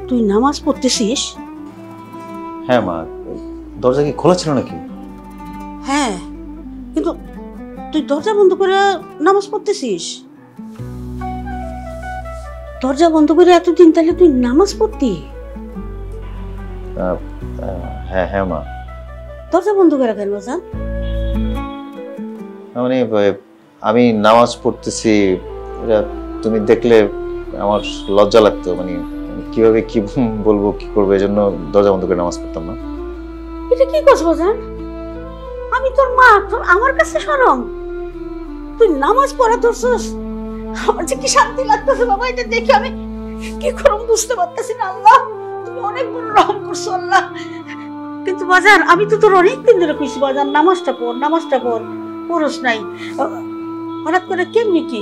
তুই নামাজ পড়তেছিস? হ্যাঁ মা, দরজা কি খোলা ছিল নাকি? হ্যাঁ, কিন্তু তুই দরজা বন্ধ করে নামাজ পড়তেছিস? দরজা বন্ধ করে এতদিন তাহলে তুই নামাজ পড়তি? হ্যাঁ হ্যাঁ মা। দরজা বন্ধ করে কেন বাজান? মানে আমি নামাজ পড়তেছি, তুমি দেখলে আমার লজ্জা লাগতো, মানে কিভাবে কি বলবো কি করবো, এই জন্য দরজা বন্ধ করে নামাজ পড়তাম না। এটা কি করছ বাজান? আমি তোর মা, তোর আমার কাছে শরম? তুই নামাজ পড়া ধরছস, আমার যে কি শান্তি লাগতেছে বাবা এটা দেখে। আমি কি করব বুঝতে পারতেছি না। আল্লাহ তুমি অনেক বড় রহম করছো আল্লাহ। কিন্তু বাজান আমি তো তোর অনেক দিন ধরে কইছি বাজান নামাজটা পড়, নামাজটা পড়, পড়স নাই। হঠাৎ করে কেমনি কি?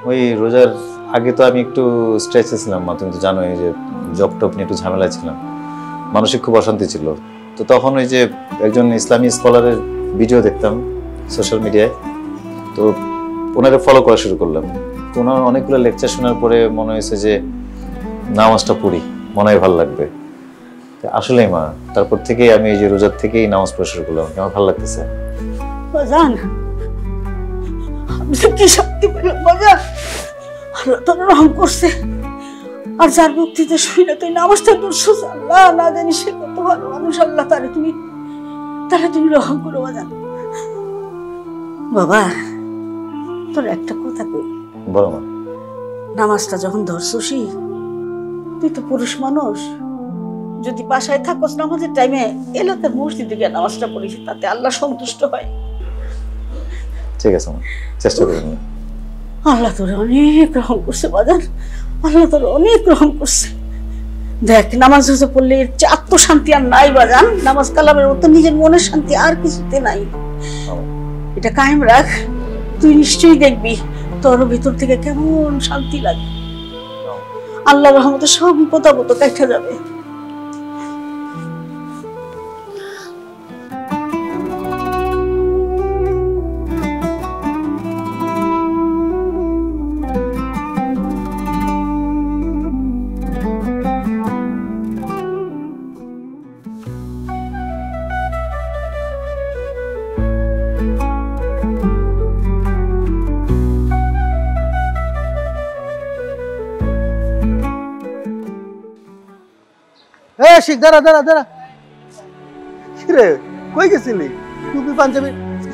ওই রোজার আগে তো আমি একটু স্ট্রেসে ছিলাম মা, তুমি তো জানোই যে জব টপ নিয়ে একটু ঝামেলায় ছিলাম, মানসিক খুব অশান্তি ছিল। তো তখন ওই যে একজন ইসলামী স্কলারের ভিডিও দেখতাম সোশ্যাল মিডিয়ায়, তো ওনারে ফলো করা শুরু করলাম। তো ওনার অনেকগুলো লেকচার শোনার পরে মনে হয়েছে যে নামাজটা পড়ি, মনে হয় ভালো লাগবে। আসলেই মা, তারপর থেকেই আমি এই যে রোজার থেকেই নামাজ পড়া শুরু করলাম, আমার ভালো লাগতেছে। বাজান আমি তো কি শান্তি পেলাম বাজান, আল্লাহ তোর রহম করছে। আর যার মুক্তিতে শুনে তুই নামাজটা পড়ছিস, আল্লাহ না জানি সে কত ভালো মানুষ। আল্লাহ তারে তুমি রহম করো বাজান। বাবা তোর একটা কথা কই, বলো মা। নামাজটা যখন ধরছসই, তুই তো পুরুষ মানুষ, যদি বাসায় থাকস নামাজের টাইমে এলাকার মসজিদে গিয়ে নামাজটা পড়িস, তাতে আল্লাহ সন্তুষ্ট হয়। ঠিক আছে মা, চেষ্টা করুন। আল্লাহ তোর অনেক রহম করছে বাজার, আল্লাহ তোর অনেক রহম করছে। দেখ নামাজ পড়লে আত্মশান্তি আর নাই বাজান, নামাজ কালামের মতো নিজের মনের শান্তি আর কিছুতে নাই। এটা কায়েম রাখ, তুই নিশ্চয়ই দেখবি তোর ভিতর থেকে কেমন শান্তি লাগে। আল্লাহর রহমতে সব বিপদ আপদ কেটে যাবে। শিখ দাঁড়া দাঁড়া দাঁড়া। কিরে কই গেছিলি? টুপি পাঞ্জাবি,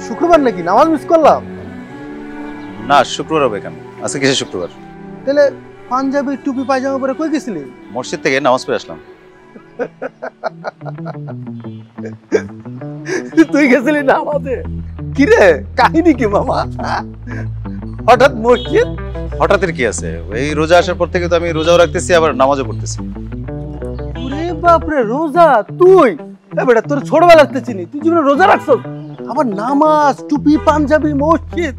শুক্রবার নাকি নামাজ মিস করলাম? না শুক্রবার হবে কেন, আজকে কিসের শুক্রবার? তাহলে পাঞ্জাবি টুপি পায়জামা পরে কই গেছিলি? মসজিদ থেকে নামাজ পড়ে আসলাম। তুই গেছিলি নামাজে? কিরে কাহিনী কি মামা? হঠাৎ মসজিদ? হঠাৎ কি আছে, এই রোজা আসার পর থেকে তো আমি রোজাও রাখতেছি আবার নামাজও পড়তেছি। ওরে বাপরে, রোজা? তুই বেটা তোর ছোটবেলাতে চিনি, তুই জীবনে রোজা রাখছস, আবার নামাজ টুপি পাঞ্জাবি মসজিদ।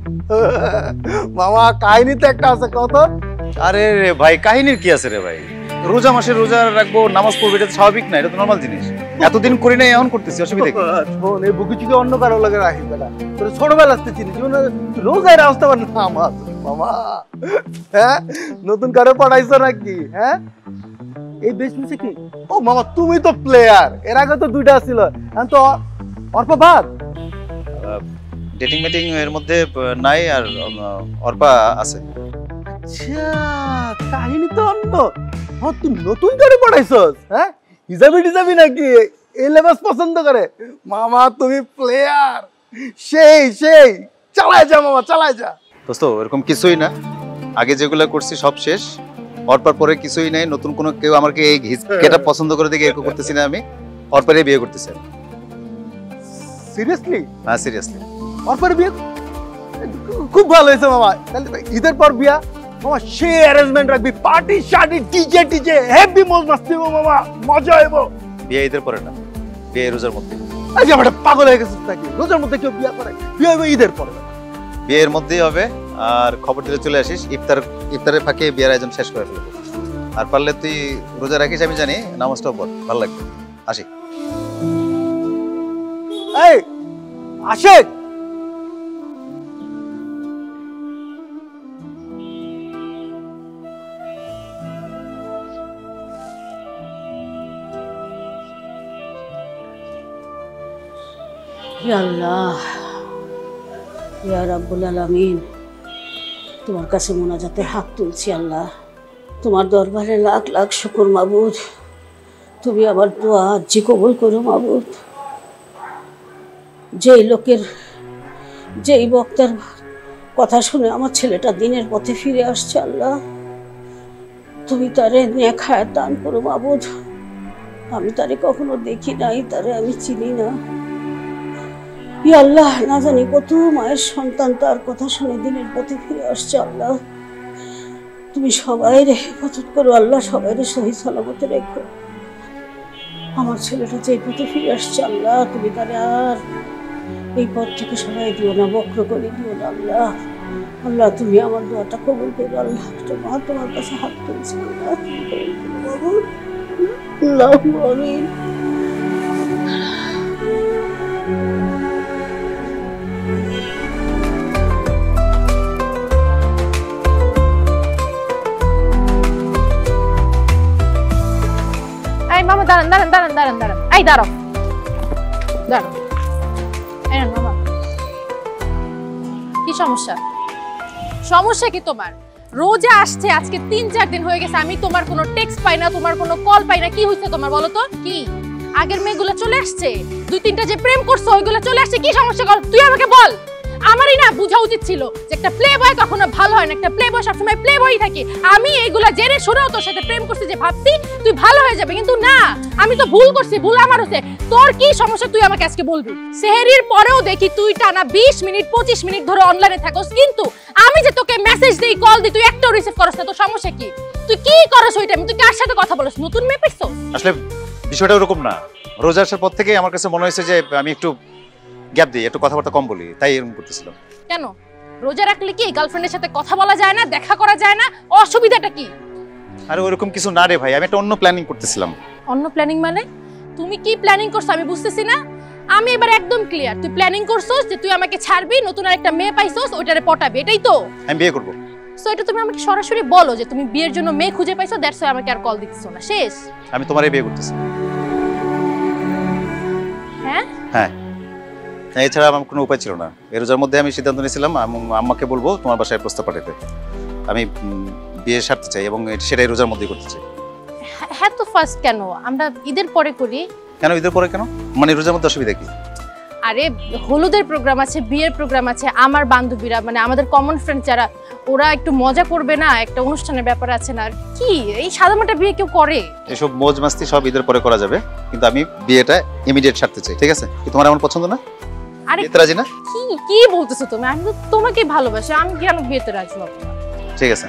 মামা কাহিনী তো একটা আছে কত। আরে রে ভাই কাহিনীর কি আছে রে ভাই, রোজা মাসে রোজা রাখবো নামাজ পড়বো, এটা তো স্বাভাবিক না, এটা তো নরমাল জিনিস। এতদিন করি নাই এখন করতেছি, অসুবিধা কি? শোন এই বুকি চুকে অন্য কারো লাগে রাখিস বেটা, তোর ছোটবেলাতে চিনি, জীবনে রোজায় রাখতে পার নামাজ। মামা হ্যাঁ নতুন কারো পড়াইছো নাকি? হ্যাঁ এই বেশভূষা কি? ও মামা তুমি তো প্লেয়ার, এর আগে তো দুইটা ছিল, এখন তো অর্পা বাদ। ডেটিং মিটিং এর মধ্যে নাই, আর অর্পা আছে। আচ্ছা কাহিনী তো অন্য। হ্যাঁ তুই নতুন করে পড়াইছস? হ্যাঁ হিজাবি টিজাবি নাকি এই লেবাস পছন্দ করে? মামা তুমি প্লেয়ার, সেই সেই চালায় যা মামা, চালায় যা। দোস্ত এরকম কিছুই না, আগে যেগুলো করছি সব শেষ, অর্পার পরে কিছুই নাই নতুন। কোনো কেউ আমাকে এই গেটআপ পছন্দ করে দেখে এরকম করতেছি না, আমি অর্পারে বিয়ে করতেছি। সিরিয়াসলি? হ্যাঁ সিরিয়াসলি। অর্পারে বিয়ে? খুব ভালো হয়েছে মামা, তাহলে ঈদের পর বিয়া। মামা সে অ্যারেঞ্জমেন্ট রাখবি, পার্টি শার্টি ডিজে টিজে হেভি মজ মাস্তি হইবো মামা, মজা হইব। বিয়ে ঈদের পরে না, বিয়ে রোজার মধ্যে। আচ্ছা বেটা পাগল হয়ে গেছিস নাকি? রোজার মধ্যে কেউ বিয়ে করে? বিয়ে হইব ঈদের পরে। বিয়ের মধ্যেই হবে, আর খবর দিলে চলে আসিস, ইফতারের ফাঁকে বিয়ের আয়োজন শেষ করে ফেলবো। আর পারলে তুই রোজা রাখিস, আমি জানি, নামাজটাও পড়, ভালো লাগবে। আসি। এই আশিক, হে আল্লাহ, ইয়া রাব্বুল আলামিন, তোমার কাছে মোনাজাতে হাত তুলছি আল্লাহ। তোমার দরবারে লাখ লাখ শুকর মাবুদ, তুমি আমার দোয়া আজ্জি কবুল করো মাবুদ। যেই বক্তার কথা শুনে আমার ছেলেটা দিনের পথে ফিরে আসছে আল্লাহ, তুমি তারে নেক হায়াত দান করো মাবুদ। আমি তারে কখনো দেখি নাই, তারে আমি চিনি না। ই আল্লাহ, না জানি কত মায়ের সন্তান তার কথা শুনে দিনের পথে ফিরে আসছে আল্লাহ। তুমি সবাই হেফাজত করো আল্লাহ, সবাই সহি সালামতে রেখো। আমার ছেলেটা যে পথে ফিরে আসছে আল্লাহ, তুমি তারে আর এই পথ থেকে সবাই দিও না, বক্র করে দিও না আল্লাহ। আল্লাহ, তুমি আমার দোয়াটা কবুল করো আল্লাহ। তোমার কাছে হাত তুলছি আল্লাহ, তুমি কবুল করো বাবু। আল্লাহু আমিন। এই মামা দাঁড়ান দাঁড়ান দাঁড়ান দাঁড়ান দাঁড়ান, এই দাঁড়াও দাঁড়াও। এই নেন মামা। কি সমস্যা? সমস্যা কি তোমার? রোজা আসছে, আজকে 3-4 দিন হয়ে গেছে, আমি তোমার কোনো টেক্সট পাই না, তোমার কোনো কল পাই না। কি হইছে তোমার বলো তো? কি আগের মেয়েগুলো চলে আসছে? 2-3টা যে প্রেম করছো ওইগুলো চলে আসছে? কি সমস্যা তুই আমাকে বল। আমারই না বোঝা উচিত ছিল যে একটা প্লে বয় কখনো ভালো হয় না, একটা প্লে বয় সবসময় প্লে বয়ই থাকে। আমি এইগুলা জেনে শুনেও তোর সাথে প্রেম করছি যে ভাবছি তুই ভালো হয়ে যাবে, কিন্তু না, আমি তো ভুল করছি, ভুল আমার হচ্ছে। তোর কি সমস্যা তুই আমাকে আজকে বলবি? সেহরির পরেও দেখি তুই টানা 20 মিনিট 25 মিনিট ধরে অনলাইনে থাকোস, কিন্তু আমি যে তোকে মেসেজ দেই, কল দিই, তুই একটাও রিসিভ করছ না। তোর সমস্যা কি? তুই কি করছ ওই টাইমে? তুই কার সাথে কথা বলছ? নতুন মেয়ে পাইছো? আসলে বিষয়টা ওরকম না। রোজা আসার পর থেকে আমার কাছে মনে হয়েছে যে আমি একটু গ্যাপ দিই, একটু কথাবার্তা কম বলি, তাই এরকম করতেছিলাম। কেন? রোজা রাখলে কি গার্লফ্রেন্ডের সাথে কথা বলা যায় না, দেখা করা যায় না? অসুবিধাটা কি? আরে ওরকম কিছু না রে ভাই, আমি একটা অন্য প্ল্যানিং করতেছিলাম। অন্য প্ল্যানিং মানে? তুমি কি প্ল্যানিং করছো আমি বুঝতেছি না। আমি এবার একদম ক্লিয়ার, তুই প্ল্যানিং করছস যে তুই আমাকে ছাড়বি, নতুন আরেকটা মেয়ে পাইছস, ওইটারে পটাবি, এটাই তো? আমি বিয়ে করব। সো এটা তুমি আমাকে সরাসরি বলো যে তুমি বিয়ের জন্য মেয়ে খুঁজে পাইছো, দ্যাটস ওয়াই আমাকে আর কল দিতেছো না। শেষ। আমি তোমারই বিয়ে করতেছি। হ্যাঁ হ্যাঁ, এছাড়া আমার কোনো উপায় ছিল না। এই রোজার মধ্যে আমি সিদ্ধান্ত নিয়েছিলাম আম্মাকে বলবো তোমার বাসায় প্রস্তাব পাঠাতে। আমি বিয়ে সারতে চাই এবং সেটাই রোজার মধ্যেই করতে চাই। হ্যাঁ, তো ফার্স্ট কেন আমরা ঈদের পরে করি? কেন ঈদের পরে কেন? মানে রোজার মধ্যে অসুবিধা কি? আরে হলুদের প্রোগ্রাম আছে, বিয়ের প্রোগ্রাম আছে, আমার বান্ধবীরা মানে আমাদের কমন ফ্রেন্ড যারা, ওরা একটু মজা করবে না, একটা অনুষ্ঠানের ব্যাপার আছে না। আর কি এই সাদামাটা বিয়ে কেউ করে? এসব মৌজ মাস্তি সব ঈদের পরে করা যাবে, কিন্তু আমি বিয়েটা ইমিডিয়েট সারতে চাই। ঠিক আছে? কি তোমার এমন পছন্দ না? আরে বিয়েতে রাজি না? কি কি বলতেছো তুমি? আমি তো তোমাকেই ভালোবাসি, আমি কেন বিয়েতে রাজি হব না? ঠিক আছে,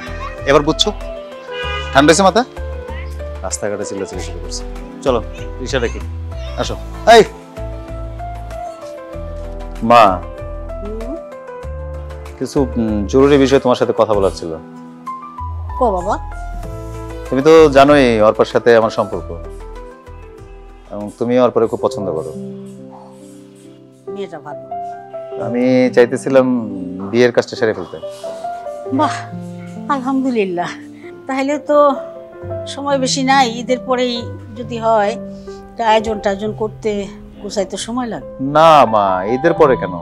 এবার বুঝছো? ঠান্ডা হয়েছে মাথা? রাস্তাঘাটে চিল্লাচিল্লি শুরু করছে। চলো রিক্সা দেখি, আসো। এই মা, কিছু জরুরি বিষয়ে তোমার সাথে কথা বলার ছিল। ও বাবা, তুমি তো জানোই অর্পার সাথে আমার সম্পর্ক, এবং তুমি অর্পারে খুব পছন্দ করো। মেয়েটা ভালো। আমি চাইতেছিলাম বিয়ের কাজটা সেরে ফেলতে। বাহ, আলহামদুলিল্লাহ। তাহলে তো সময় বেশি নাই, ঈদের পরেই যদি হয় তা আয়োজন করতে গোছাইতে সময় লাগবে না মা, ঈদের পরে কেন?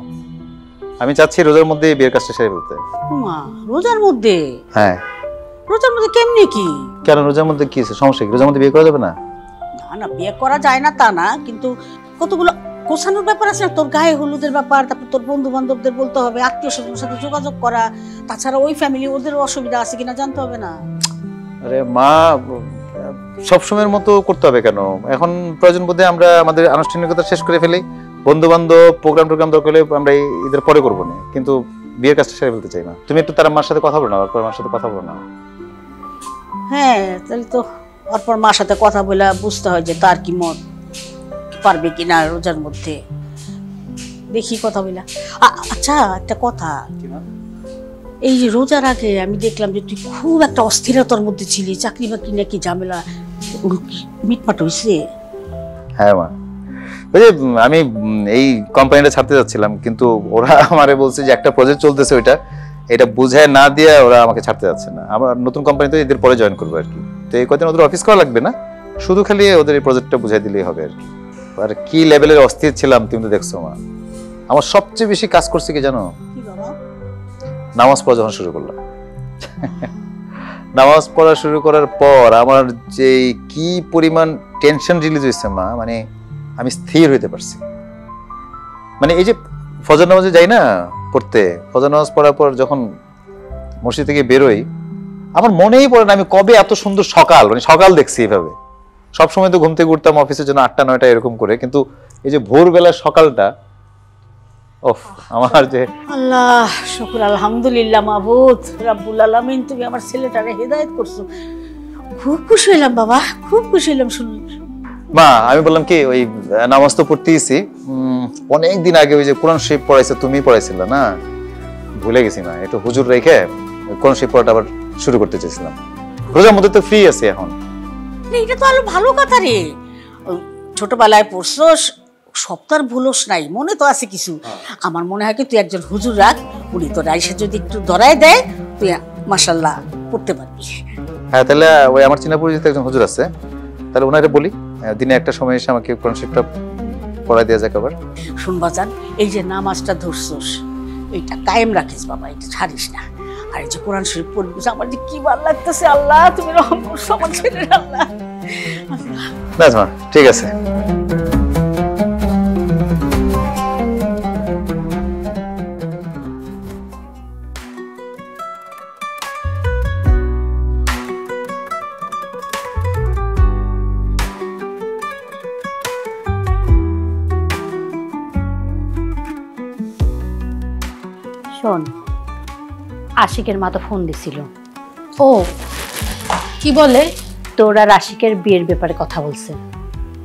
আমি চাচ্ছি রোজার মধ্যে বিয়ের কাজটা সেরে ফেলতে। মা, রোজার মধ্যে? হ্যাঁ। রোজার মধ্যে কেমনে কি? কেন রোজার মধ্যে কি সমস্যা? কি রোজার মধ্যে বিয়ে করা যাবে না? না না, বিয়ে করা যায় না তা না, কিন্তু কতগুলো গোছানোর ব্যাপার আছে না। তোর গায়ে হলুদের ব্যাপার, তারপর তোর বন্ধু বান্ধবদের বলতে হবে, আত্মীয় স্বজনের সাথে যোগাযোগ করা, তাছাড়া ওই ফ্যামিলি ওদের অসুবিধা আছে কিনা জানতে হবে না। আরে মা, সবসময়ের মতো করতে হবে কেন? এখন প্রয়োজন বোধে আমরা আমাদের আনুষ্ঠানিকতা শেষ করে ফেলি, বন্ধু বান্ধব প্রোগ্রাম দরকার হলে আমরা ঈদের পরে করবো না, কিন্তু বিয়ের কাজটা সেরে ফেলতে চাই না। তুমি একটু তার মার সাথে কথা বলো না, অর্পর মার সাথে কথা বলো না। হ্যাঁ, তাহলে তো অর্পর মার সাথে কথা বলে বুঝতে হয় যে তার কি মত, পারবে কিনা রোজার মধ্যে। দেখি কথা বলে। আচ্ছা, একটা কথা, এই যে রোজার আগে আমি দেখলাম যে তুই খুব একটা অস্থিরতার মধ্যে ছিলি, চাকরি বাকরি নাকি ঝামেলা, মিটমাট হয়েছে? হ্যাঁ মা, ওই যে আমি এই কোম্পানিটা ছাড়তে যাচ্ছিলাম, কিন্তু ওরা আমারে বলছে যে একটা প্রজেক্ট চলতেছে, এটা বুঝায় না দিয়ে ওরা আমাকে ছাড়তে যাচ্ছে না। আমার নতুন কোম্পানিতে ঈদের পরে জয়েন করবো আর কি। তো এই কদিন ওদের অফিস করা লাগবে না, শুধু খালি ওদের এই প্রজেক্টটা বুঝাই দিলেই হবে আর কি। আর কি লেভেলের অস্থির ছিলাম তুমি তো দেখছো মা। আমার সবচেয়ে বেশি কাজ করছে কি জানো? কি বাবা? নামাজ পড়া যখন শুরু করলাম, নামাজ পড়া শুরু করার পর আমার যে কি পরিমাণ টেনশন রিলিজ হয়েছে মা, মানে আমি স্থির হইতে পারছি। মানে এই যে ফজর নামাজে যাই না পড়তে, ফজর নামাজ পড়ার পর যখন মসজিদ থেকে বেরোই, আমার মনেই পড়ে না আমি কবে এত সুন্দর সকাল, মানে সকাল দেখছি এভাবে। সবসময় তো ঘুম থেকে উঠতাম অফিসের জন্য 8টা 9টা এরকম করে, কিন্তু এই যে ভোরবেলার সকালটা, ওফ, আমার যে আল্লাহ শুকর, আলহামদুলিল্লাহ মাবুদ রাব্বুল আলামিন, তুমি আমার ছেলেটারে হেদায়েত করছো। খুব খুশি হইলাম বাবা, খুব খুশি হইলাম শুনে। মা আমি বললাম কি, ওই নামাজ তো পড়তেইছি, অনেক দিন আগে ওই যে কোরআন শরীফ পড়াইছে, তুমি পড়াইছিল না, ভুলে গেছি মা। একটু হুজুর রেখে কোরআন শরীফ পড়াটা আবার শুরু করতে চাইছিলাম। রোজার মধ্যে তো ফ্রি আছি এখন। এটা তো আরো ভালো কথা রে, ছোটবেলায় পড়ছস, সপ্তাহ ভুলোস নাই, মনে তো আছে কিছু। আমার মনে হয় কি তুই একজন হুজুর রাখ, উনি তোর আইসা যদি একটু ধরায় দেয়, তুই মাশাআল্লাহ পড়তে পারবি। হ্যাঁ, তাহলে ওই আমার চেনা পরিচিত একজন হুজুর আছে, তাহলে ওনারে বলি দিনে একটা সময় এসে আমাকে কোরআন শরীফটা পড়াই দেওয়া যাক আবার। শুনবা জান, এই যে নামাজটা ধরছস, এইটা কায়েম রাখিস বাবা, এটা ছাড়িস না। আর এই যে কোরআন শরীফ পড়বিস, আমার যে কি ভালো লাগতেছে। আল্লাহ তুমি রহম করছো আমার ছেলের, আল্লাহ আল্লাহ। না মা, ঠিক আছে। শোন, আশিকের মা তো ফোন দিছিল। ও কি বলে? তোর আর আশিকের বিয়ের ব্যাপারে কথা বলছে।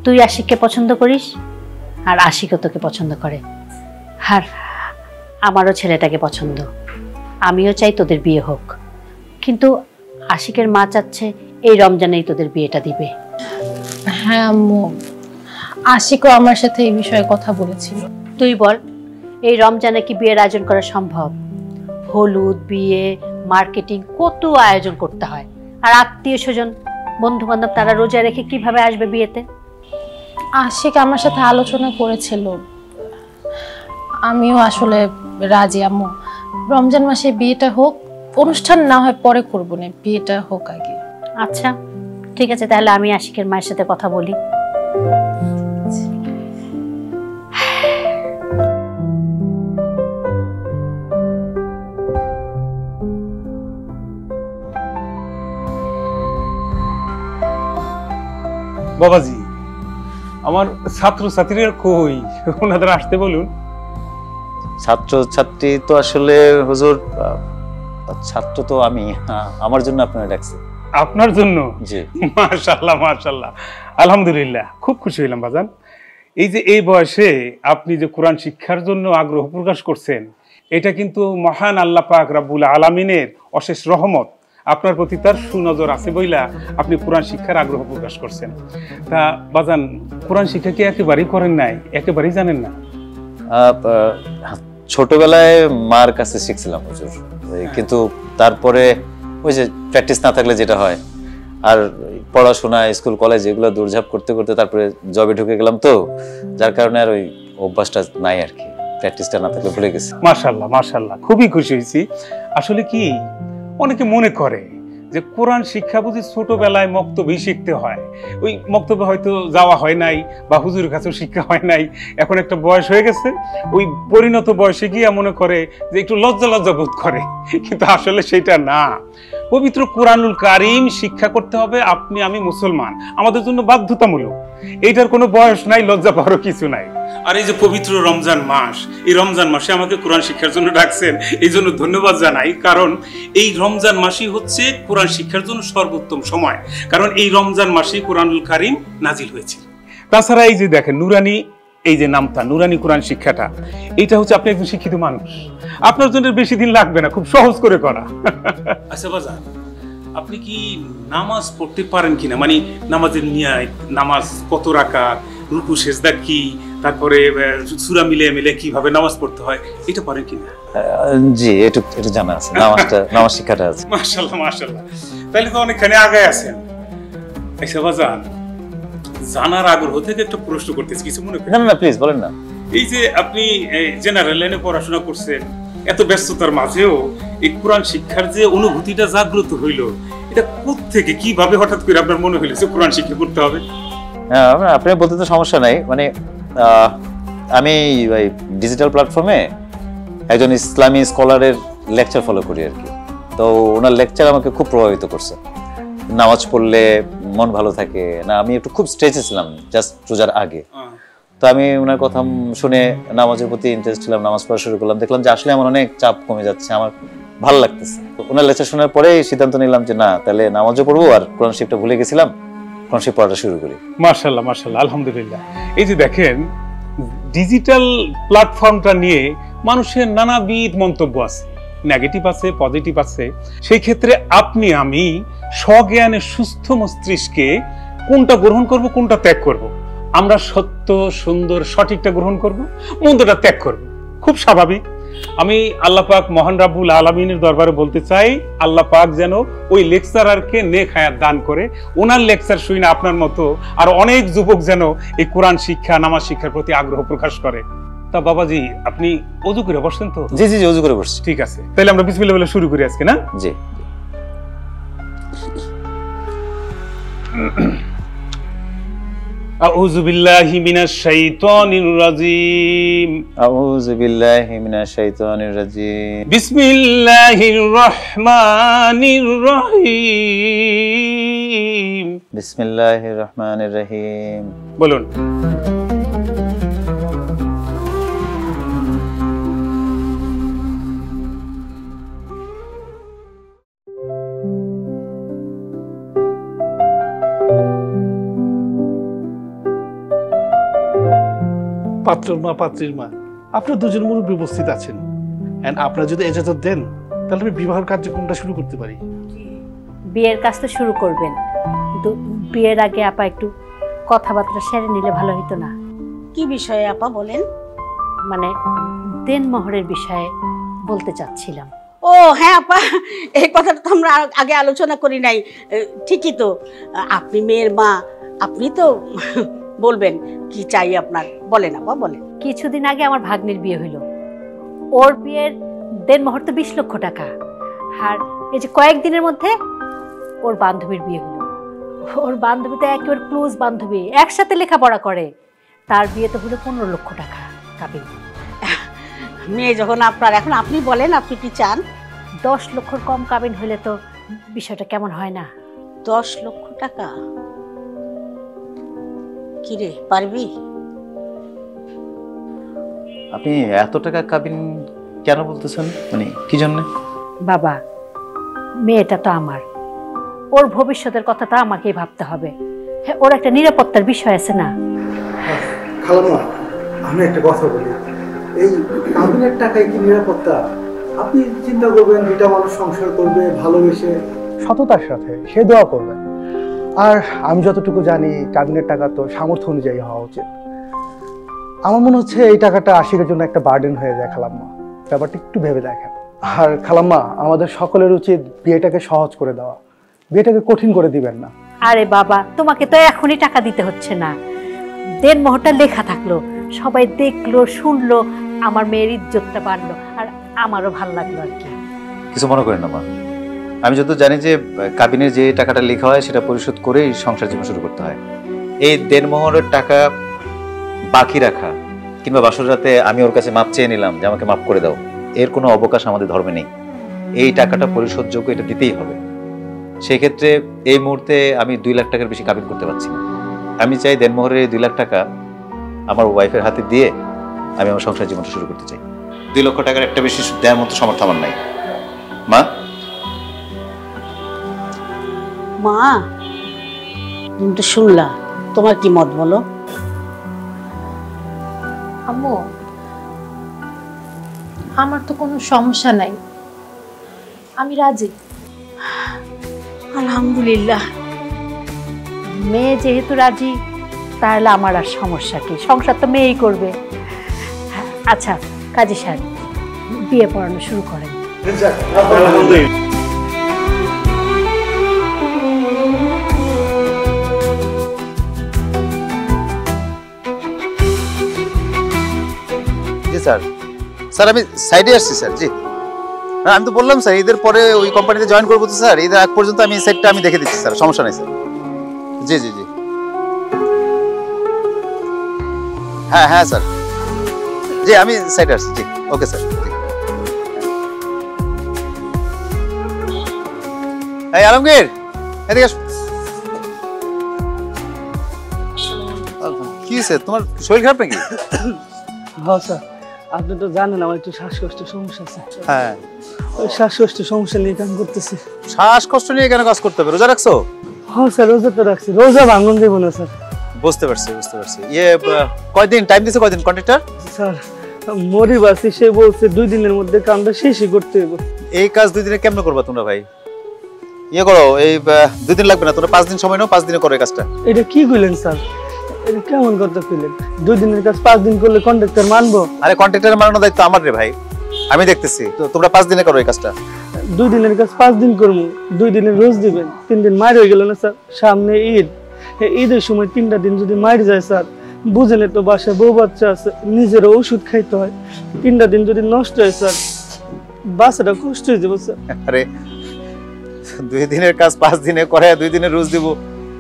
তুই আশিককে পছন্দ করিস, আর আশিকও তোকে পছন্দ করে। আর আমারও ছেলেটাকে পছন্দ, আমিও চাই তোদের বিয়ে হোক। কিন্তু আশিকের মা চাচ্ছে এই রমজানেই তোদের বিয়েটা দিবে। হ্যাঁ আম্মু, আশিকও আমার সাথে এই বিষয়ে কথা বলেছিল। তুই বল, এই রমজানে কি বিয়ের আয়োজন করা সম্ভব? হলুদ, বিয়ে, মার্কেটিং, কত আয়োজন করতে হয়। আর আত্মীয় স্বজন, বন্ধু বান্ধব, তারা রোজা রেখে কিভাবে আসবে বিয়েতে? আশিক আমার সাথে আলোচনা করেছিল, আমিও আসলে রাজি আম্মু। রমজান মাসে বিয়েটা হোক, অনুষ্ঠান না হয় পরে করবো না, বিয়েটা হোক আগে। আচ্ছা ঠিক আছে, তাহলে আমি আশিকের মায়ের সাথে কথা বলি। বাবাজি, আমার ছাত্র ছাত্রীরা কই, ওনাদের আসতে বলুন। ছাত্র ছাত্রী তো আসলে হুজুর, ছাত্র তো আমি, আমার জন্য আপনারা ডাকছে। আপনার জন্য? জি। মাশাআল্লাহ মাশাআল্লাহ, আলহামদুলিল্লাহ, খুব খুশি হইলাম বাজান। এই যে এই বয়সে আপনি যে কোরআন শিক্ষার জন্য আগ্রহ প্রকাশ করছেন, এটা কিন্তু মহান আল্লাহ পাক রব্বুল আলামিনের অশেষ রহমত। আপনার প্রতি তার সুনজর আছে বইলা আপনি কোরআন শিক্ষার আগ্রহ প্রকাশ করছেন। তা বাজান, কোরআন শিক্ষা কি একেবারেই করেন নাই, একেবারেই জানেন না? ছোটবেলায় মার কাছে শিখছিলাম হুজুর, কিন্তু তারপরে ওই যে প্র্যাকটিস না থাকলে যেটা হয়, আর পড়াশোনা, স্কুল কলেজ এগুলো দৌড়ঝাঁপ করতে করতে তারপরে জবে ঢুকে গেলাম, তো যার কারণে আর ওই অভ্যাসটা নাই আর কি, প্র্যাকটিসটা না থাকলে ভুলে গেছি। মাশাআল্লাহ মাশাআল্লাহ, খুবই খুশি হয়েছি। আসলে কি, অনেকে মনে করে যে কোরআন শিক্ষা বুঝি ছোটবেলায় মক্তবেই শিখতে হয়, ওই মক্তবে হয়তো যাওয়া হয় নাই বা হুজুরের কাছেও শিক্ষা হয় নাই, এখন একটা বয়স হয়ে গেছে, ওই পরিণত বয়সে গিয়ে মনে করে যে একটু লজ্জা লজ্জা বোধ করে, কিন্তু আসলে সেটা না। পবিত্র কোরআনুল কারীম শিক্ষা করতে হবে, আপনি আমি মুসলমান, আমাদের জন্য বাধ্যতামূলক। এইটার কোনো বয়স নাই, লজ্জা পাওয়ারও কিছু নাই। আর এই যে পবিত্র রমজান মাস, এই রমজান মাসে আমাকে কোরআন শিক্ষার জন্য ডাকছেন, এই জন্য ধন্যবাদ জানাই। কারণ এই রমজান মাসই হচ্ছে কোরআন শিক্ষার জন্য সর্বোত্তম সময়, কারণ এই রমজান মাসেই কোরআনুল কারীম নাজিল হয়েছে। তাছাড়া এই যে দেখেন, নুরানি, এই যে নামটা নুরানি কোরআন শিক্ষাটা, এইটা হচ্ছে আপনি একজন শিক্ষিত মানুষ, আপনার জন্য বেশি দিন লাগবে না, খুব সহজ করে করা। আচ্ছা বাজার, আপনি কি নামাজ পড়তে পারেন কিনা, মানে নামাজের নিয়ত, নামাজ কত রাকাত, রুকু সেজদা কি, তারপরে সূরা মিলে মিলে কিভাবে নামাজ পড়তে হয়, এটা পারেন কিনা? জি, একটু জানা আছে, নামাজ শিক্ষাটা আছে। মাশাআল্লাহ মাশাআল্লাহ, তাহলে তো অনেকখানি আগায় আছেন। আচ্ছা বাজার, জানার আগ্রহ থেকে একটা প্রশ্ন করতেছি, কিছু মনে করেন না না, প্লিজ বলেন না। এই যে আপনি জেনারেল লাইনে পড়াশোনা করছেন, এত ব্যস্ততার মাঝেও এই কোরআন শিক্ষার যে অনুভূতিটা জাগ্রত হইলো, এটা কোত্থেকে কিভাবে হঠাৎ করে আপনার মনে হইলো যে কোরআন শিক্ষা করতে হবে? হ্যাঁ, আপনি বলতে তো সমস্যা নাই। মানে আমি ডিজিটাল প্ল্যাটফর্মে একজন ইসলামী স্কলারের লেকচার ফলো করি আর কি। তো ওনার লেকচার আমাকে খুব প্রভাবিত করছে। নামাজ পড়লে মন ভালো থাকে না, আমি একটু খুব স্ট্রেসে ছিলাম জাস্ট রোজার আগে। তো আমি ওনার কথা শুনে নামাজের প্রতি ইন্টারেস্ট ছিলাম, নামাজ পড়া শুরু করলাম। দেখলাম যে আসলে আমার অনেক চাপ কমে যাচ্ছে, আমার ভালো লাগতেছে। তো ওনার লেকচার শোনার পরে সিদ্ধান্ত নিলাম যে না, তাহলে নামাজও পড়বো, আর কোরআন শরীফটা ভুলে গেছিলাম, কোরআন শরীফ পড়াটা শুরু করি। মাশাআল্লাহ, মাশাআল্লাহ, আলহামদুলিল্লাহ। এই যে দেখেন, ডিজিটাল প্ল্যাটফর্মটা নিয়ে মানুষের নানাবিধ মন্তব্য আছে, নেগেটিভ আছে, পজিটিভ আছে। সেই ক্ষেত্রে আপনি আমি স্বজ্ঞানে সুস্থ মস্তিষ্কে কোনটা গ্রহণ করব, কোনটা ত্যাগ করব? আমরা সত্য, সুন্দর, সঠিকটা গ্রহণ করব, মন্দটা ত্যাগ করব। খুব স্বাভাবিক। আমি আল্লাহ পাক মহান রাব্বুল আলামিনের দরবারে বলতে চাই, আল্লাহ পাক যেন ওই লেকচারারকে নেক হায়াত দান করে, ওনার লেকচার শুনে আপনার মতো আর অনেক যুবক যেন এই কোরআন শিক্ষা, নামাজ শিক্ষার প্রতি আগ্রহ প্রকাশ করে। তা বাবাজি, আপনি ওযু করে বসছেন তো? জি জি জি, ওযু করে বসছি। ঠিক আছে, তাহলে আমরা বিসমিল্লাহ বলে শুরু করি আজকে, না? জি। আউযু বিল্লাহি মিনাশ শাইতানির রাজীম। আউযু বিল্লাহি মিনাশ শাইতানির রাজীম। বিসমিল্লাহির রহমানির রহিম। বিসমিল্লাহির রহমানির রহিম। বলুন। পাত্রর মা, পাত্রীর মা, আপনার দুজন মুরব্বী উপস্থিত আছেন। এন্ড আপনারা যদি ইজাজত দেন, তাহলে আমি বিবাহের কার্যক্রমটা শুরু করতে পারি। বিয়ের কাজ তো শুরু করবেন, কিন্তু বিয়ের আগে আপা একটু কথাবার্তা সেরে নিলে ভালো হতো না? কি বিষয়ে আপা বলেন? মানে দেনমোহরের বিষয়ে বলতে চাচ্ছিলাম। ও হ্যাঁ আপা, এই কথাটা তো আমরা আগে আলোচনা করি নাই। ঠিকই তো, আপনি মেয়ের মা, আপনি তো বলবেন কি চাই আপনার। বলেন আপা, বলেন। কিছুদিন আগে আমার ভাগ্নির বিয়ে হইল। ওর বিয়ের দেনমোহর তো 20 লক্ষ টাকা। আর এই যে কয়েকদিনের মধ্যে ওর বান্ধবীর বিয়ে হলো। ওর বান্ধবী তো একেবারে ক্লোজ বান্ধবী, একসাথে লেখাপড়া করে। তার বিয়ে তো হলো 15 লক্ষ টাকা কাবিন। মেয়ে যখন আপনার, এখন আপনি বলেন আপনি কি চান। 10 লক্ষর কম কাবিন হলে তো বিষয়টা কেমন হয় না? 10 লক্ষ টাকা? কিরে, পারবি? আপনি এত টাকা কাবিন কেন বলতেছেন, মানে কি জন্য? বাবা, মেয়েটা তো আমার, ওর ভবিষ্যতের কথাটা আমাকেই ভাবতে হবে। হ্যাঁ, ওর একটা নিরাপত্তার বিষয় আছে না? খালাম্মা, আমি একটা কথা বলি, এই কাবিনের টাকায় কি নিরাপত্তা? আপনি চিন্তা করবেন, দুটা মানুষ সংসার করবে ভালোবেসে সততার সাথে, সে দোয়া করবেন। আর আমি যতটুকু জানি, কাবিনের টাকা তো সামর্থ্য অনুযায়ী হওয়া উচিত। আমার মনে হচ্ছে এই টাকাটা আশিকের জন্য একটা বার্ডেন হয়ে যায়। খালাম্মা, ব্যাপারটা একটু ভেবে দেখেন। আর খালাম্মা, আমাদের সকলের উচিত বিয়েটাকে সহজ করে দেওয়া, বিয়েটাকে কঠিন করে দিবেন না। আরে বাবা, তোমাকে তো এখনই টাকা দিতে হচ্ছে না। দেনমোহরটা লেখা থাকলো, সবাই দেখলো, শুনলো, আমার মেয়ের ইজ্জতটা বাড়লো, আর আমারও ভালো লাগলো আর কি। কিছু মনে করেন না মা, আমি যত জানি যে কাবিনের যে টাকাটা লেখা হয় সেটা পরিশোধ করেই সংসার জীবন শুরু করতে হয়। এই দেনমোহরের টাকা বাকি রাখা কিংবা বাসর রাতে আমি ওর কাছে মাপ চেয়ে নিলাম যে আমাকে মাফ করে দাও, এর কোনো অবকাশ আমাদের ধর্মে নেই। এই টাকাটা পরিশোধযোগ্য, এটা দিতেই হবে। সেই ক্ষেত্রে এই মুহূর্তে আমি 2 লাখ টাকার বেশি কাবিন করতে পারছি না। আমি চাই দেনমোহরের এই 2 লাখ টাকা আমার ওয়াইফের হাতে দিয়ে আমি আমার সংসার জীবনটা শুরু করতে চাই। 2 লক্ষ টাকার একটা বেশি দেওয়ার মতো সামর্থ্য আমার নাই। মা, মা তুমি তো শুনলা, তোমার কি মত বলো? আম্মু, আমার তো কোনো সমস্যা নাই, আমি রাজি। আলহামদুলিল্লাহ। মেয়ে যেহেতু রাজি, তাহলে আমার আর সমস্যা কি? সংসার তো মেয়েই করবে। আচ্ছা কাজী সাহেব, বিয়ে পড়ানো শুরু করেন। আলহামদুলিল্লাহ। স্যার। স্যার আমি সাইডে আসছি স্যার। জি হ্যাঁ, আমি তো বললাম স্যার ঈদের পরে ওই কোম্পানিতে জয়েন করবো তো স্যার, ঈদের আগ পর্যন্ত আমি সাইডটা আমি দেখে দিচ্ছি স্যার, সমস্যা নেই স্যার। জি জি জি হ্যাঁ হ্যাঁ স্যার, জি আমি সাইডে আসছি। জি ওকে স্যার। এই আলমগীর এদিকে আসো। কি হয়েছে তোমার, শরীর খারাপ নাকি? হ্যাঁ স্যার, আপনি তো জানেন আমার একটু শ্বাসকষ্টের সমস্যা আছে। হ্যাঁ, ওই শ্বাসকষ্টের সমস্যা নিয়ে কাম করতেছি। শ্বাসকষ্ট নিয়ে কেন কাজ করতে হবে? রোজা রাখছো? হ্যাঁ স্যার, রোজা তো রাখছি, রোজা ভাঙন দেবো না স্যার। বুঝতে পারছি বুঝতে পারছি। কয়দিন টাইম দিছে, কয়দিন কন্ট্রাক্টর? স্যার মরিবাসী সে বলছে 2 দিনের মধ্যে কামটা শেষই করতে হবে। এই কাজ 2 দিনে কেমনে করবা তোমরা ভাই? করো, এই 2 দিন লাগবে না, তোমরা 5 দিন সময় নাও, 5 দিনে করো এই কাজটা। এটা কি কইলেন স্যার? এটা কেমন কথা কইলেন? 2 দিনের কাজ 5 দিন করলে কন্ট্রাক্টর মানবো? আরে কন্ট্রাক্টরের মানানোর দায়িত্ব আমার রে ভাই, আমি দেখতেছি। তো তোমরা 5 দিনে করো এই কাজটা। 2 দিনের কাজ 5 দিন করবো, 2 দিনের রোজ দিবেন, 3 দিন মার হয়ে গেল না স্যার? সামনে ঈদ, ঈদের সময় 3টা দিন যদি মার যায় স্যার, বুঝেন তো বাসায় বউ বাচ্চা আছে, নিজেরও ওষুধ খাইতে হয়, 3টা দিন যদি নষ্ট হয় স্যার, বাচ্চাটা কষ্ট হয়ে যাবে স্যার। আরে 2 দিনের কাজ 5 দিনে করে 2 দিনের রোজ দিব,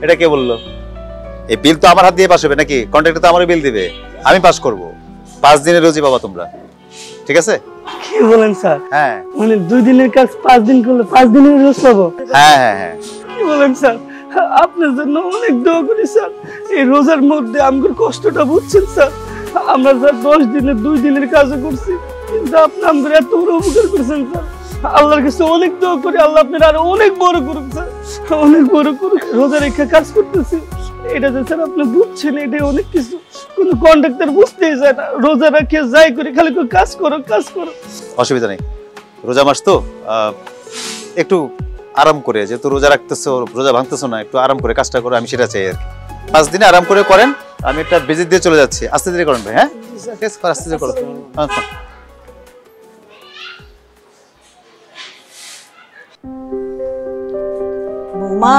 এটা কে বললো? এই বিল তো আমার হাত দিয়ে পাস হবে নাকি? কন্ট্রাক্টর তো আমারই বিল দিবে, আমি পাস করব। 5 দিনের রোজই পাবা তোমরা, ঠিক আছে? কি বলেন স্যার? হ্যাঁ মানে 2 দিনের কাজ 5 দিন করলে 5 দিনের রোজ পাবো? হ্যাঁ হ্যাঁ হ্যাঁ। কি বলেন স্যার? আপনার জন্য অনেক দোয়া করি স্যার। এই রোজার মধ্যে আমার কষ্টটা বুঝছেন স্যার? আমরা স্যার 10 দিনের 2 দিনের কাজও করছি, কিন্তু আপনি আমাদের এত বড় উপকার করেছেন স্যার। আল্লাহর কাছে অনেক দোয়া করি, আল্লাহ আপনার আরো অনেক বড় করুক স্যার, অনেক বড় করুক। রোজা রেখে কাজ করতেছি, এটা যে স্যার আপনি বুঝছেন, এটা অনেক কিছু। কোন কন্ট্রাক্টর বুঝতেই চায় না, রোজা রেখে যাই করি খালি কাজ করো কাজ করো। অসুবিধা নেই, রোজা মাস তো একটু আরাম করে, যেহেতু রোজা রাখতেছো, রোজা ভাঙতেছো না, একটু আরাম করে কাজটা করো, আমি সেটা চাই আর কি। 5 দিনে আরাম করে করেন, আমি একটা ভিজিট দিয়ে চলে যাচ্ছি। আস্তে ধীরে করেন ভাই। হ্যাঁ আস্তে ধীরে করো। বৌমা,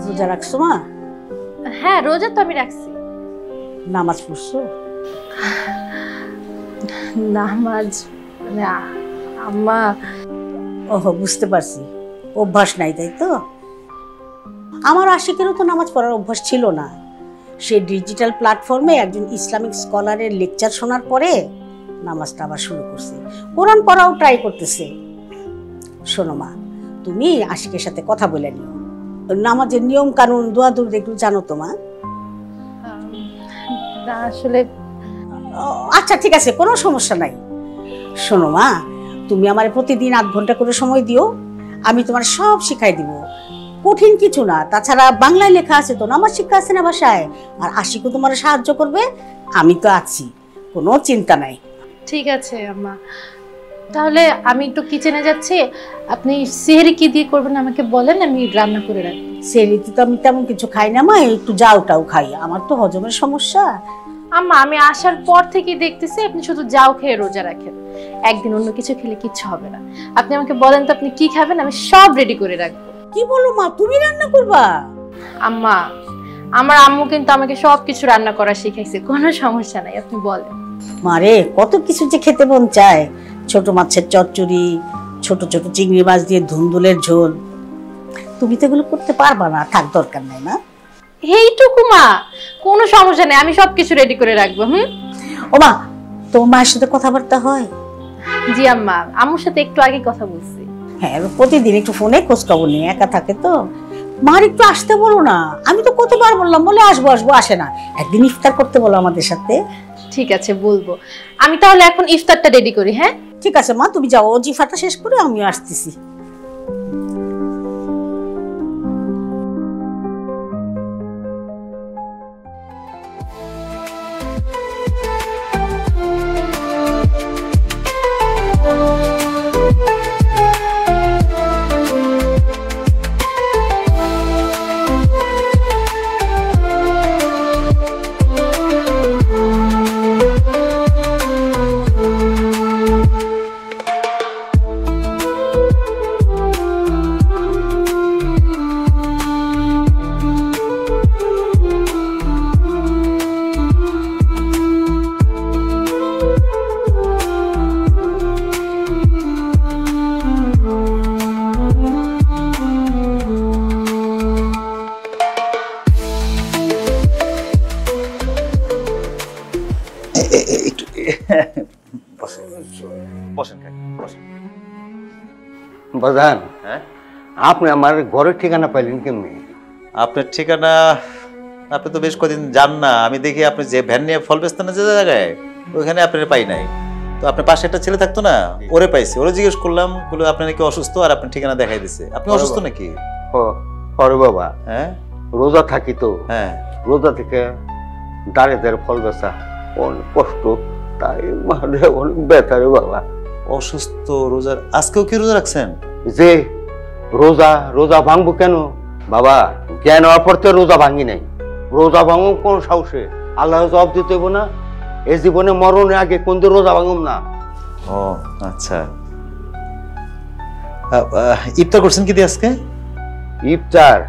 রোজা রাখছো মা? হ্যাঁ রোজা তো আমি রাখছি। নামাজ পড়ছো? নামাজ মানে আম্মা। ওহো, বুঝতে পারছি, অভ্যাস নাই তাই তো। আমার আশিকেরও তো নামাজ পড়ার অভ্যাস ছিল না। সে ডিজিটাল প্ল্যাটফর্মে একজন ইসলামিক স্কলারের লেকচার শোনার পরে নামাজটা আবার শুরু করছে, কোরআন পড়াও ট্রাই করতেছে। শোনো মা, তুমি আশিকের সাথে কথা বলে নিও, নামাজের নিয়ম কানুন দোয়া দরুদ একটু জানো তো মা? আসলে আচ্ছা ঠিক আছে, কোনো সমস্যা নাই। শোনো মা, তুমি আমার প্রতিদিন 8 ঘন্টা করে সময় দিও, আমি তোমার সব শিখাই দিব। কঠিন কিছু না, তাছাড়া বাংলায় লেখা আছে তো, নামাজ শিক্ষা আছে না বাসায়, আর আশিকও তোমার সাহায্য করবে, আমি তো আছি, কোনো চিন্তা নাই। ঠিক আছে আম্মা, তাহলে আমি একটু কিচেনে যাচ্ছি। আপনি সেহরি কি দিয়ে করবেন আমাকে বলেন, আমি রান্না করে রাখি। সেহরিতে তো আমি তেমন কিছু খাই না মা, একটু যাওটাও খাই, আমার তো হজমের সমস্যা। আম্মা আমি আসার পর থেকে দেখতেছি আপনি শুধু যাও খেয়ে রোজা রাখেন, একদিন অন্য কিছু খেলে কিচ্ছু হবে না। আপনি আমাকে বলেন তো আপনি কি খাবেন, আমি সব রেডি করে রাখবো। কি বলো মা, তুমি রান্না করবা? আম্মা আমার আম্মু কিন্তু আমাকে সবকিছু রান্না করা শিখাইছে, কোনো সমস্যা নাই, আপনি বলেন। মারে, কত কিছু যে খেতে মন চায়, ছোট মাছের চচ্চড়ি, ছোট ছোট চিংড়ি মাছ দিয়ে ধুন্দুলের ঝোল, তুমি তো এগুলো করতে পারবা না, থাক দরকার নাই না। এইটুকু মা, কোনো সমস্যা নেই, আমি সবকিছু রেডি করে রাখবো। ও মা, তোমার মায়ের সাথে কথাবার্তা হয়? জি আম্মা, আম্মুর সাথে একটু আগে কথা বলছি। হ্যাঁ, প্রতিদিন একটু ফোনে খোঁজ খবর নিয়ে, একা থাকে তো। মার একটু আসতে বলো না, আমি তো কতবার বললাম, বলে আসবো আসবো, আসে না। একদিন ইফতার করতে বলো আমাদের সাথে। ঠিক আছে বলবো, আমি তাহলে এখন ইফতারটা রেডি করি। হ্যাঁ ঠিক আছে মা, তুমি যাও, জিফাটা শেষ করে আমিও আসতেছি। বসেন কাকা, বসেন। বাজান, হ্যাঁ, আপনি আমার ঘরের ঠিকানা পাইলেন কেমনি? আপনার ঠিকানা আপনি তো বেশ কদিন যান না। আমি দেখি আপনি যে ভ্যান নিয়ে ফল বেচতেন না যে জায়গায়, ওইখানে আপনার পাই নাই। তো আপনার পাশে একটা ছেলে থাকতো না, ওরে পাইছি। ওরে জিজ্ঞেস করলাম, বলে আপনি নাকি অসুস্থ, আর আপনার ঠিকানা দেখাই দিছে। আপনি অসুস্থ নাকি? হরে বাবা, হ্যাঁ রোজা থাকি তো, হ্যাঁ। রোজা থেকে দাঁড়িয়ে দাঁড়িয়ে ফল বেচা অনেক কষ্ট, তাই মানে অনেক ব্যথা রে বাবা। অসুস্থ রোজার, আজকেও কি রোজা রাখছেন? যে রোজা রোজা ভাঙবো কেন বাবা? জ্ঞান হওয়ার পর তো রোজা ভাঙি নাই। রোজা ভাঙব কোন সাহসে? আল্লাহ জবাব দিতে হইব না? এই জীবনে মরণের আগে কোন দিন রোজা ভাঙব না। ও আচ্ছা। ইফতার করছেন কি দিয়ে আজকে? ইফতার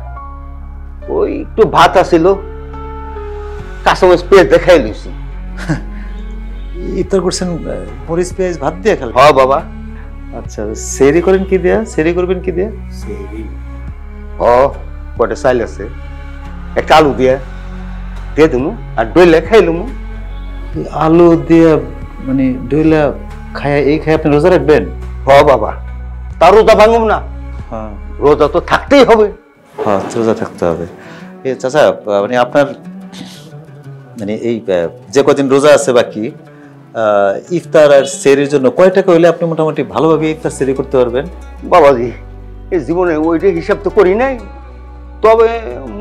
ওই একটু ভাত আছিল, কাঁচামরিচ পেঁয়াজ দেখাই লইছি। ইফতার করছেন মরিচ পেঁয়াজ ভাত দিয়ে খেলেন? হ্যাঁ বাবা। আচ্ছা, সেরি করেন কি দিয়া? সেরি করবেন কি দিয়া? কটা চাইল আছে, একটা আলু দিয়ে দেবো আর ডইলে খাইলুম। আলু দিয়া মানে ডইলা খায়া, এই খায় আপনি রোজা রাখবেন? বাবা, তার রোজা ভাঙব না? হ্যাঁ, রোজা তো থাকতেই হবে। হ্যাঁ, রোজা থাকতে হবে। এ চাচা, মানে আপনার মানে এই যে কদিন রোজা আছে বাকি, ইফতার আর সেরির জন্য কয় টাকা হইলে আপনি মোটামুটি ভালোভাবে ইফতার সেরি করতে পারবেন? বাবাজি, এই জীবনে ওইটা হিসাব তো করি নাই, তবে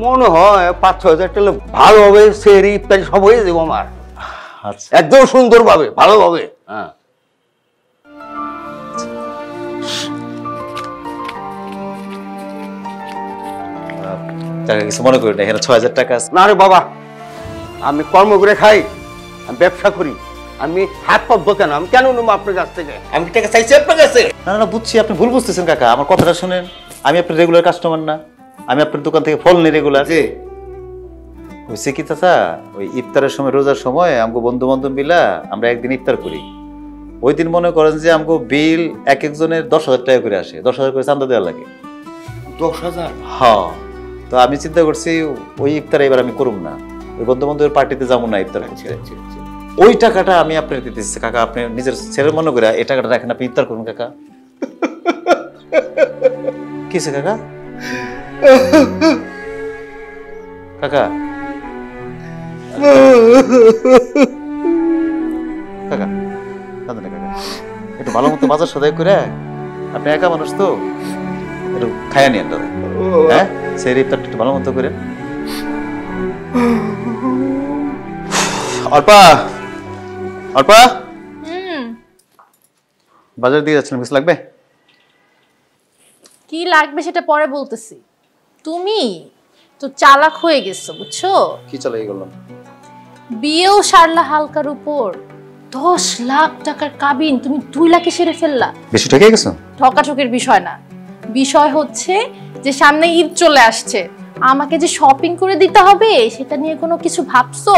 মনে হয় 5-6 হাজার টাকা ভালোভাবে সেরি ইফতারি সব হয়ে যাবো আমার। আচ্ছা, একদম সুন্দরভাবে ভালোভাবে। হ্যাঁ, টাকা কিছু মনে করি না, এখানে 6,000 টাকা আছে। না রে বাবা, আমি কর্ম করে খাই, আমি ব্যবসা করি, আমি হাত পাবো কেন? আমি কেন নেবো আপনার কাছ থেকে? আমি টাকা চাইছি আপনার কাছে? না না, বুঝছি, আপনি ভুল বুঝতেছেন কাকা। আমার কথাটা শুনেন, আমি আপনার রেগুলার কাস্টমার না, আমি আপনার দোকান থেকে ফল নিই রেগুলার। হয়েছে কি চাচা, ওই ইফতারের সময়, রোজার সময় আমগো বন্ধু বান্ধব মিলা আমরা একদিন ইফতার করি। ওই দিন মনে করেন যে আমগো বিল এক একজনের 10,000 টাকা করে আসে, 10,000 করে চান্দা দেওয়া লাগে। 10,000? হ্যাঁ, তো আমি চিন্তা করছি ওই ইফতার এবার আমি করব না, ওই বন্ধু বান্ধবের পার্টিতে যাবো না ইফতার করতে। ওই টাকাটা আমি আপনার দিতেছি কাকা, আপনি নিজের ছেলে মনে করে এই টাকাটা রাখেন, আপনি ইফতার করুন কাকা। কিসে কাকা? কাকা কাকা কাঁদেন না কাকা, একটু ভালো মতো বাজার সদাই করে, আপনি একা মানুষ তো, একটু খায়া নিয়ে দাদা। হ্যাঁ, সেই ইফতারটা একটু ভালো মতো করে। অল্পা, অল্পা, বাজার দিয়ে যাচ্ছিলাম, কিছু লাগবে? কি লাগবে সেটা পরে বলতেছি। তুমি তো চালাক হয়ে গেছো, বুঝছো? কি চালাই গেলাম? বিয়েও সারলা হালকার উপর, 10 লাখ টাকার কাবিন তুমি 2 লাখে সেরে ফেললা। বেশি ঠকে গেছো? ঠকাঠকের বিষয় না, বিষয় হচ্ছে যে সামনে ঈদ চলে আসছে, আমাকে যে শপিং করে দিতে হবে সেটা নিয়ে কোনো কিছু ভাবছো?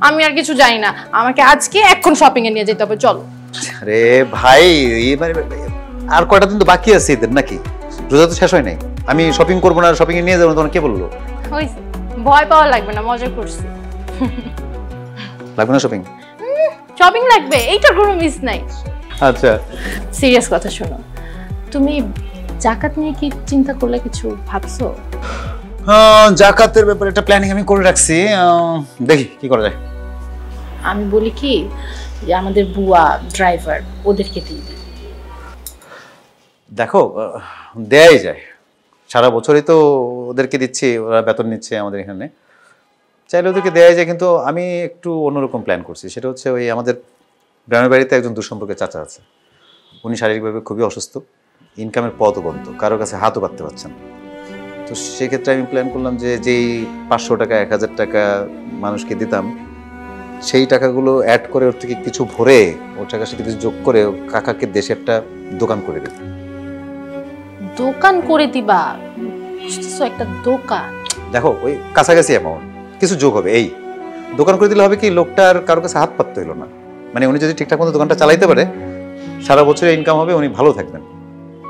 আমি আর কিছু জানি না, আমাকে আজকে এখন শপিং এ নিয়ে যেতে হবে, চলো। আরে ভাই, মানে আর কয়টা দিন তো বাকি আছে ঈদের, নাকি? রোজা তো শেষ হয় নাই। আমি শপিং করবো না, শপিং এ নিয়ে যাবো, তোমার কে বললো? হইছে, ভয় পাওয়া লাগবে না, মজা করছি। লাগবে না শপিং? শপিং লাগবে, এইটার কোনো মিস নাই। আচ্ছা, সিরিয়াস কথা শোনো, তুমি জাকাত নিয়ে কি চিন্তা করলে, কিছু ভাবছো? জাকাতের ব্যাপারে একটা প্ল্যানিং আমি করে রাখছি, দেখি কি করা যায়। আমি বলি কি, যে আমাদের বুয়া ড্রাইভার, ওদেরকে দিয়ে দিই। দেখো, দেয়াই যায়, সারা বছরই তো ওদেরকে দিচ্ছি, ওরা বেতন নিচ্ছে আমাদের এখানে, চাইলে ওদেরকে দেয়াই যায়। কিন্তু আমি একটু অন্যরকম প্ল্যান করছি, সেটা হচ্ছে ওই আমাদের গ্রামের বাড়িতে একজন দুঃসম্পর্কের চাচা আছে, উনি শারীরিকভাবে খুবই অসুস্থ, ইনকামের পথও বন্ধ, কারোর কাছে হাতও পাততে পারছেন। তো সেক্ষেত্রে আমি প্ল্যান করলাম যে যেই 500 টাকা 1,000 টাকা মানুষকে দিতাম, সেই টাকাগুলো অ্যাড করে ওর থেকে কিছু ভরে, ওর টাকার সাথে কিছু যোগ করে কাকাকে দেশে একটা দোকান করে দিই। দোকান করে দিবা? বুঝতেছো, একটা দোকান। দেখো, ওই কাছাকাছি অ্যামাউন্ট, কিছু যোগ হবে। এই দোকান করে দিলে হবে কি, লোকটার কারোর কাছে হাত পাততে হলো না, মানে উনি যদি ঠিকঠাক মতো দোকানটা চালাইতে পারে, সারা বছরের ইনকাম হবে, উনি ভালো থাকবেন।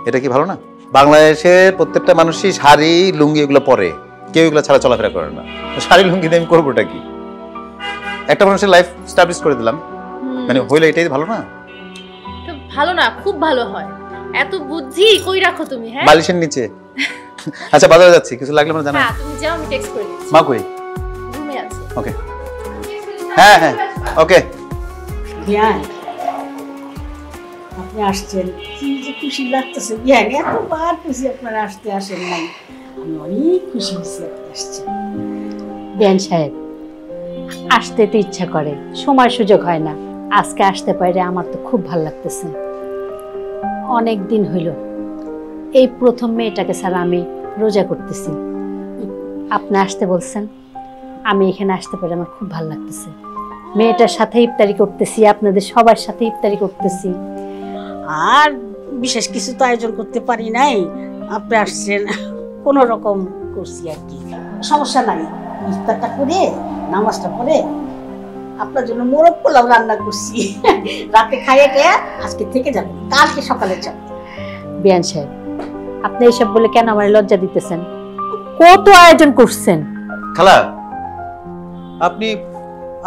এটা কি ভালো না? বাংলাদেশের প্রত্যেকটা মানুষই শাড়ি লুঙ্গি এগুলো পরে, কেউ এগুলো ছাড়া চলাফেরা করে না। শাড়ি লুঙ্গি দিয়ে আমি করবোটা কি? একটা মানুষের লাইফ স্টাবলিশ করে দিলাম। মানে হইলে এটাই ভালো না? তো ভালো না, খুব ভালো হয়। এত বুদ্ধি কই রাখো তুমি? হ্যাঁ, বালিশের নিচে। আচ্ছা বাজারে যাচ্ছি, কিছু লাগলে আমরা জানাই। হ্যাঁ তুমি যাও, আমি টেক্সট করে দিচ্ছি। মা কই? রুমে আছে। ওকে, হ্যাঁ হ্যাঁ ওকে। বিয়ান, আপনি আসছেন, কি যে খুশি লাগতেছে বিয়ান। এতবার খুশি আপনারা আসতে আসেন নাই, আমি অনেক খুশি হয়েছি আপনি আসছেন। বিয়ান সাহেব, আসতে তো ইচ্ছা করে, সময় সুযোগ হয় না। আজকে আসতে পারে আমার তো খুব ভালো লাগতেছে। অনেক দিন হইল এই প্রথম মেয়েটাকে ছাড়া আমি রোজা করতেছি। আপনি আসতে বলছেন, আমি এখানে আসতে পারে আমার খুব ভালো লাগতেছে। মেয়েটার সাথে ইফতারি করতেছি, আপনাদের সবার সাথে ইফতারি করতেছি। আর বিশেষ কিছু তো আয়োজন করতে পারি নাই, আপনি আসছেন কোনো রকম করছি আর কি। সমস্যা নাই, ইফতারটা করে নামাজটা পড়ে আপনার জন্য মোরগ পোলাও রান্না করছি। রাতে খাইয়ে খেয়ে আজকে থেকে যাবেন, কালকে সকালে যাবেন। বিয়ান সাহেব, আপনি এইসব বলে কেন আমার লজ্জা দিতেছেন? কত আয়োজন করছেন। খালা, আপনি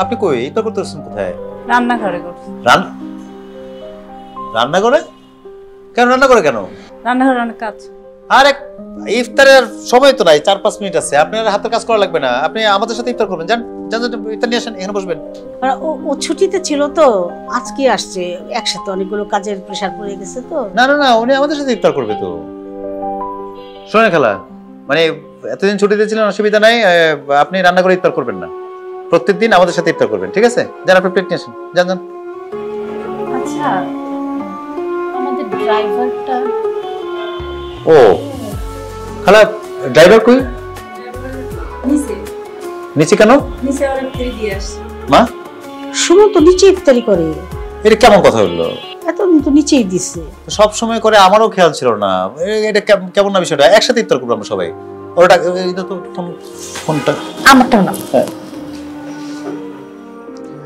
আপনি কই ইফতার করতেছেন? কোথায়? রান্নাঘরে করছি। রান্না করে? কেন রান্না করে কেন? রান্নাঘরে অনেক কাজ। আরে ইফতারের সময় তো নাই, 4-5 মিনিট আছে। আপনার হাতের কাজ করা লাগবে না, আপনি আমাদের সাথে ইফতার করবেন। যান যান, ইফতার নিয়ে আসেন, এখানে বসবেন। আর ও ছুটিতে ছিল তো, আজকে আসছে। একসাথে অনেকগুলো কাজের প্রেশার পড়ে গেছে তো। না না না, উনি আমাদের সাথে ইফতার করবে তো। শোনে খালা, মানে এতদিন ছুটিতে ছিলেন, অসুবিধা নাই। আপনি রান্না করে ইফতার করবেন না, প্রত্যেকদিন আমাদের সাথে ইফতার করবেন, ঠিক আছে? যান আপনি প্লেট নিয়ে আসেন, যান যান। আচ্ছা, আমাদের ড্রাইভারটা? ও খালা, ড্রাইভার কই? নিচে নিচে কেন? নিচে অনেক দেরি দিয়ে আসছে। মা, শুনো তো, নিচে ইফতারি করে। এটা কেমন কথা হলো? এতদিন তো নিচেই দিচ্ছে। সব সময় করে, আমারও খেয়াল ছিল না। এটা কেমন না বিষয়টা? একসাথে ইফতার করবো আমরা সবাই। ওটা এটা তো ফোনটা আমারটাও না।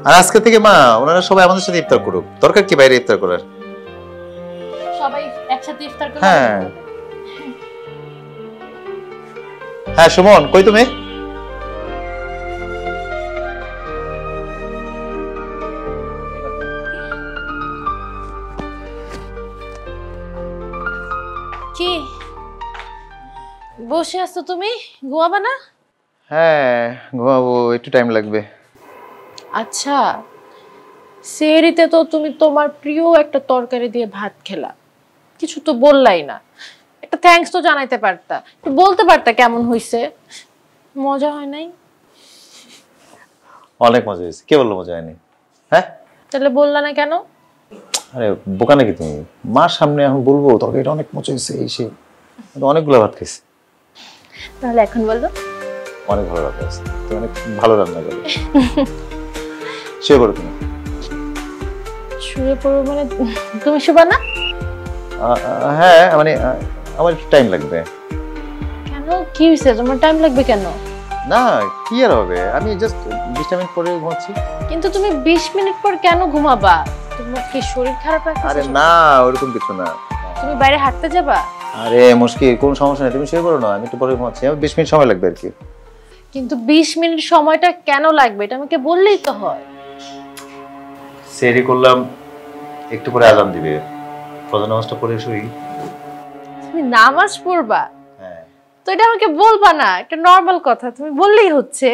আর আজকে থেকে মা, ওনারা সবাই আমাদের সাথে ইফতার করুক। দরকার কি বাইরে ইফতার করার? সবাই একসাথে ইফতার করে। হ্যাঁ হ্যাঁ। সুমন কই তুমি? কি বসে আছো তুমি? ঘুমাবা না? হ্যাঁ ঘুমাবো, একটু টাইম লাগবে। আচ্ছা, সেহরিতে তো তুমি তোমার প্রিয় একটা তরকারি দিয়ে ভাত খেলা, কিছু তো বললাই না। একটা থ্যাঙ্কস তো জানাইতে পারতা, একটু বলতে পারতা কেমন হইছে। মজা হয় নাই? অনেক মজা হয়েছে। কে বললো মজা হয়নি? হ্যাঁ, তাহলে বললা না কেন? আরে বোকা নাকি তুমি? মার সামনে এখন বলবো তরকারিটা অনেক মজা হয়েছে, এই সেই? অনেকগুলো ভাত খাইছি। তাহলে এখন বলো। অনেক ভালো রান্না হয়েছে, তুমি অনেক ভালো রান্না করো। শুয়ে পড়ো তুমি। শুয়ে পড়বো মানে তুমি শুবা না? হ্যাঁ মানে আমার একটু টাইম লাগবে। কেন, কি হয়েছে? তোমার টাইম লাগবে কেন? না কি আর হবে, আমি জাস্ট 20 মিনিট পরে ঘুমাচ্ছি। কিন্তু তুমি 20 মিনিট পর কেন ঘুমাবা? তোমার কি শরীর খারাপ লাগছে? আরে না, ওরকম কিছু না। তুমি বাইরে হাঁটতে যাবা? আরে মুশকিল, কোনো সমস্যা নেই, তুমি শুয়ে পড়ো না, আমি একটু পরে ঘুমাচ্ছি। আমার 20 মিনিট সময় লাগবে আর কি। কিন্তু 20 মিনিট সময়টা কেন লাগবে এটা আমাকে বললেই তো হয়। সেরি করলাম, একটু পরে আজান দিবে, ফজর নামাজটা পড়ে শুই। তুমি নামাজ পড়বা? হ্যাঁ। তো এটা আমাকে বলবা না, একটা নরমাল কথা, তুমি বললেই হচ্ছে।